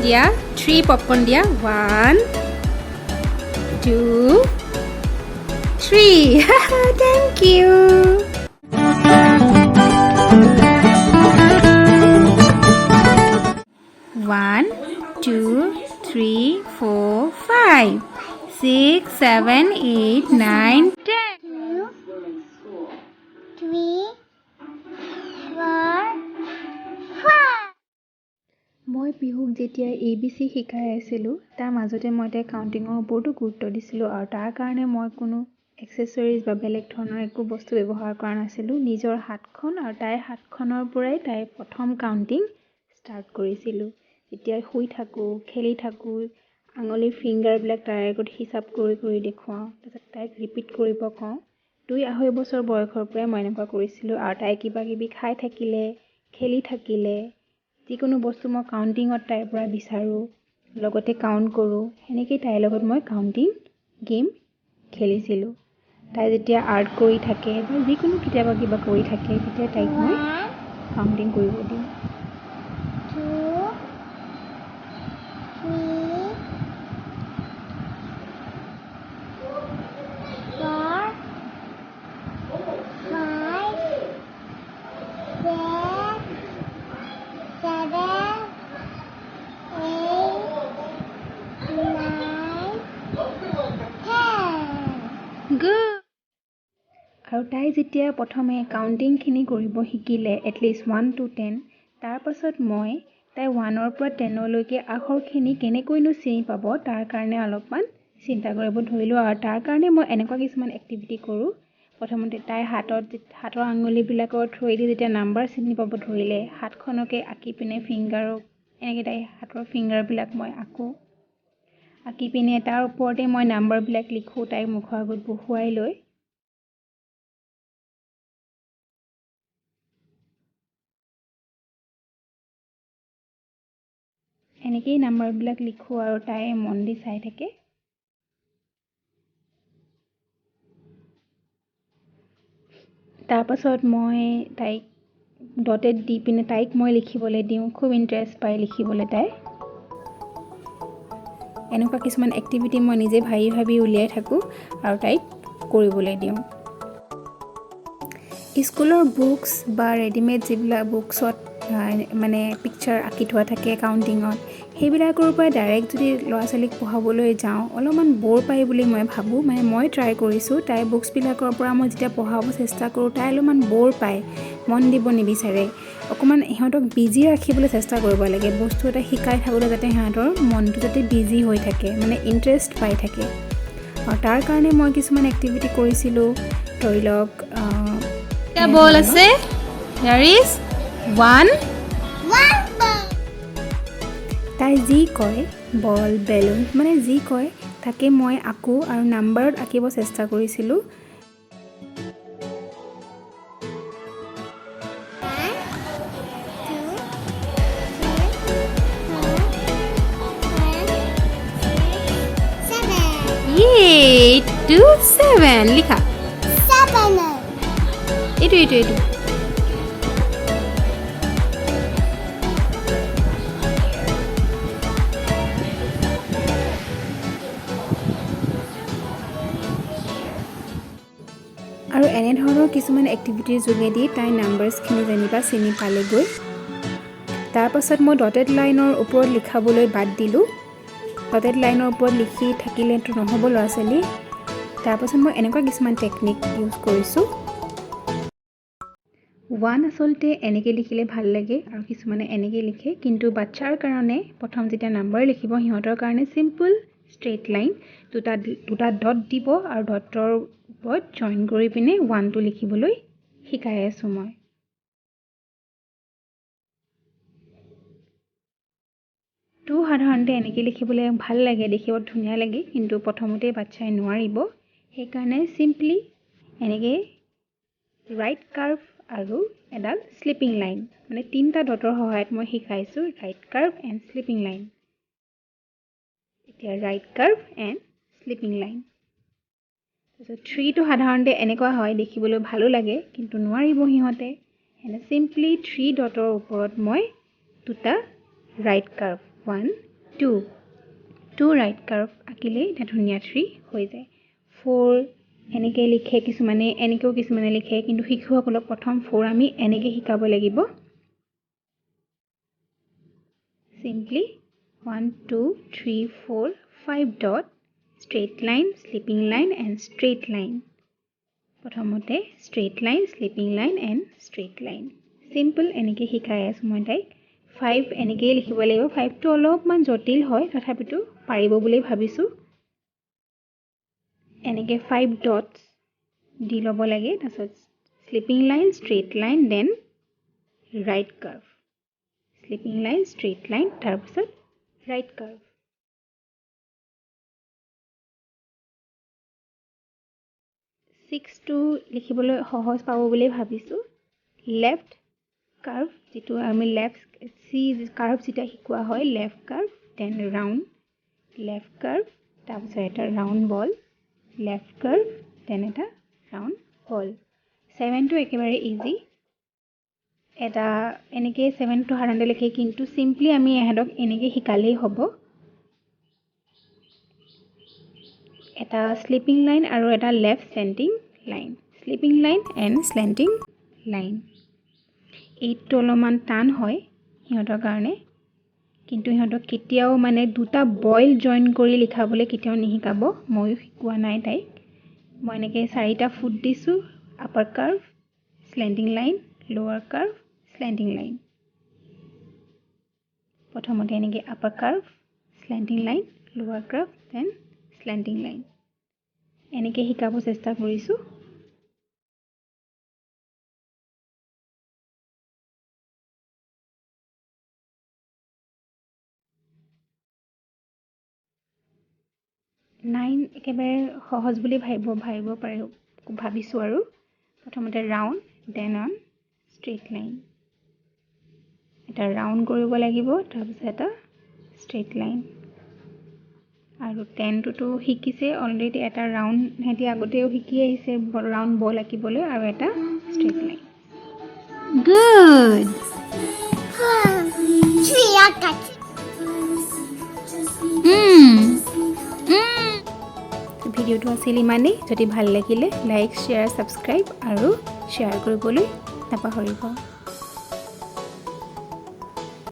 দিয়া 3 পপকৰ্ন দিয়া 1 2 3 thank you 1 2 3 4 5 6 7 8 9 10 মই পিহুক যেতিয়া ABC শিকাই আছিলোঁ তাৰ মাজতে মই তাইৰ কাউণ্টিঙৰ ওপৰতো গুৰুত্ব দিছিলোঁ আৰু তাৰ কাৰণে মই কোনো এক্সেছৰিজ বা বেলেগ ধৰণৰ একো বস্তু ব্যৱহাৰ কৰা নাছিলোঁ নিজৰ হাতখন আৰু তাইৰ হাতখনৰ পৰাই তাইৰ প্ৰথম কাউণ্টিং ষ্টাৰ্ট কৰিছিলোঁ যেতিয়া শুই থাকোঁ খেলি থাকোঁ আঙুলিৰ ফিংগাৰবিলাক তাইৰ আগত হিচাপ কৰি দেখুৱাওঁ তাৰপিছত তাইক ৰিপিট কৰিব কওঁ 2-2.5 বছৰ বয়সৰ পৰাই মই এনেকুৱা কৰিছিলোঁ আৰু তাই কিবা কিবি খাই থাকিলে খেলি থাকিলে যিকোনো বস্তু মই কাউণ্টিঙত তাইৰ পৰা বিচাৰোঁ লগতে কাউণ্ট কৰোঁ সেনেকেই তাইৰ লগত মই কাউণ্টিং গেম খেলিছিলোঁ তাই যেতিয়া আৰ্ট কৰি থাকে বা যিকোনো কেতিয়াবা কিবা কৰি থাকে তেতিয়া তাইক মই কাউণ্টিং কৰিব দিওঁ 2 Good আৰু তাই যেতিয়া প্ৰথমে কাউণ্টিংখিনি কৰিব শিকিলে এটলিষ্ট 1 to 10 তাৰ পাছত মই তাই 1ৰ পৰা 10লৈকে আখৰখিনি কেনেকৈনো চিনি পাব তাৰ কাৰণে অলপমান চিন্তা কৰিব ধৰিলোঁ আৰু তাৰ কাৰণে মই এনেকুৱা কিছুমান এক্টিভিটি কৰোঁ প্ৰথমতে তাই হাতৰ আঙুলিবিলাকৰ থ্ৰুৱেদি যেতিয়া নাম্বাৰ চিনি পাব ধৰিলে হাতখনকে আঁকি পিনে ফিংগাৰক এনেকৈ তাই হাতৰ ফিংগাৰবিলাক মই আঁকি পিনে তাৰ ওপৰতে মই নাম্বাৰবিলাক লিখোঁ তাইৰ মুখৰ আগত বহুৱাই লৈ এনেকেই নাম্বাৰবিলাক লিখোঁ আৰু তাই মন দি চাই থাকে তাৰপাছত মই তাইক ডটেড দি পিনে তাইক মই লিখিবলৈ দিওঁ খুব ইণ্টাৰেষ্ট পায় লিখিবলৈ তাই এনেকুৱা কিছুমান এক্টিভিটি মই নিজে ভাবি উলিয়াই থাকোঁ আৰু তাইক কৰিবলৈ দিওঁ স্কুলৰ বুকছ বা ৰেডিমেড যিবিলাক বুকছত মানে পিকচাৰ আঁকি থোৱা থাকে কাউণ্টিঙত সেইবিলাকৰ পৰা ডাইৰেক্ট যদি ল'ৰা ছোৱালীক পঢ়াবলৈ যাওঁ অলপমান ব'ৰ পায় বুলি মই ভাবোঁ মানে মই ট্ৰাই কৰিছোঁ তাই বুকছবিলাকৰ পৰা মই যেতিয়া পঢ়াব চেষ্টা কৰোঁ তাই অলপমান ব'ৰ পায় মন দিব নিবিচাৰে অকণমান সিহঁতক বিজি ৰাখিবলৈ চেষ্টা কৰিব লাগে বস্তু এটা শিকাই থাকোঁতে যাতে সিহঁতৰ মনটো যাতে বিজি হৈ থাকে মানে ইণ্টাৰেষ্ট পাই থাকে আৰু তাৰ কাৰণে মই কিছুমান এক্টিভিটি কৰিছিলোঁ ধৰি লওক বল আছে there is 1 তাই যি কয় বল বেলুন মানে যি কয় তাকে মই আঁকো আৰু নাম্বাৰত আঁকিব চেষ্টা কৰিছিলোঁ Yay! 2 7 লিখা এইটো আৰু এনেধৰণৰ কিছুমান এক্টিভিটিৰ যোগেদি তাই নাম্বাৰছখিনি যেনিবা চিনি পালেগৈ তাৰ পাছত মই ডটেড লাইনৰ ওপৰত লিখাবলৈ বাদ দিলোঁ ডটেড লাইনৰ ওপৰত লিখি থাকিলেতো নহ'ব ল'ৰা ছোৱালী তাৰপাছত মই এনেকুৱা কিছুমান টেকনিক ইউজ কৰিছোঁ 1 আচলতে এনেকৈ লিখিলে ভাল লাগে আৰু কিছুমানে এনেকৈ লিখে কিন্তু বাচ্ছাৰ কাৰণে প্ৰথম যেতিয়া নাম্বাৰ লিখিব সিহঁতৰ কাৰণে চিম্পল ষ্ট্ৰেইট লাইন দুটা ডট দিব আৰু ডটৰ ওপৰত জইন কৰি পিনে 1টো লিখিবলৈ শিকাই আছোঁ মই টু সাধাৰণতে এনেকৈ লিখিবলৈ ভাল লাগে দেখিব ধুনীয়া লাগে কিন্তু প্ৰথমতে বাচ্ছাই নোৱাৰিব সেইকাৰণে চিম্পলি এনেকৈ ৰাইট কাৰ্ভ আৰু এডাল স্লিপিং লাইন মানে 3টা ডটৰ সহায়ত মই শিকাইছোঁ right curve and sleeping line এতিয়া right curve and sleeping line তাৰপিছত 3টো সাধাৰণতে এনেকুৱা হয় দেখিবলৈ ভালো লাগে কিন্তু নোৱাৰিব সিহঁতে এনে চিম্পলি 3 ডটৰ ওপৰত মই দুটা ৰাইট কাৰ্ভ 1 2 2 ৰাইট কাৰ্ভ আঁকিলেই এটা ধুনীয়া ট্ৰী হৈ যায় 4 এনেকৈ লিখে কিছুমানে এনেকৈও কিছুমানে লিখে কিন্তু শিশুসকলক প্ৰথম 4 আমি এনেকৈ শিকাব লাগিব simply 1 2 3 4 5 dot straight line slipping line and straight line প্ৰথমতে straight line slipping line and straight line simple এনেকৈ শিকাই আছো মই তাইক 5 এনেকৈ লিখিব লাগিব 5 টো অলপমান জটিল হয় তথাপিতো পাৰিব বুলি ভাবিছো এনেকৈ 5 dots দি ল'ব লাগে তাৰপিছত slipping line straight line then right curve slipping line straight line তাৰপিছত right curve 6 টো লিখিবলৈ সহজ পাব বুলি ভাবিছো left curve যেটো আমি left c curve যেটা শিকোৱা হয় left curve then round left curve তাৰপিছত এটা round ball left curve then এটা round ball 7 টো একেবাৰে ইজি এটা এনেকৈ 7 টো সাধাৰণতে লিখে কিন্তু সিম্পলি আমি এহেডক এনেকৈ শিকালেই হ'ব এটা স্লিপিং লাইন আৰু এটা left slanting line sleeping line and slanting line এইটো অলপমান টান হয় সিহঁতৰ কাৰণে কিন্তু সিহঁতক কেতিয়াও মানে দুটা বইল জইন কৰি লিখাবলৈ কেতিয়াও নিশিকাব মই শিকোৱা নাই তাইক মই এনেকৈ 4টা ফুট দিছো আপাৰ কাৰ্ভ স্লেন্টিং লাইন লোৱাৰ কাৰ্ভ স্লেন্টিং লাইন প্ৰথমতে এনেকৈ আপাৰ কাৰ্ভ স্লেন্টিং লাইন লোৱাৰ কাৰ্ভ দেন স্লেন্টিং লাইন এনেকৈ শিকাব চেষ্টা কৰিছো 9 একেবাৰে সহজ বুলি ভাবিব পাৰে ভাবিছো আৰু প্ৰথমতে round then on straight line এটা ৰাউন্ড কৰিব লাগিব তাৰপিছত এটা ষ্ট্ৰেইট লাইন আৰু 10 টো শিকিছে অলৰেডি এটা ৰাউন্ড হেতি আগতেও শিকি আহিছে ৰাউন্ড বল আঁকিবলৈ আৰু এটা ষ্ট্ৰেইট লাইন Good. ভিডিঅ'টো আছিল ইমানেই যদি ভাল লাগিলে লাইক শ্বেয়াৰ ছাবস্ক্ৰাইব আৰু শ্বেয়াৰ কৰিবলৈ নাপাহৰিব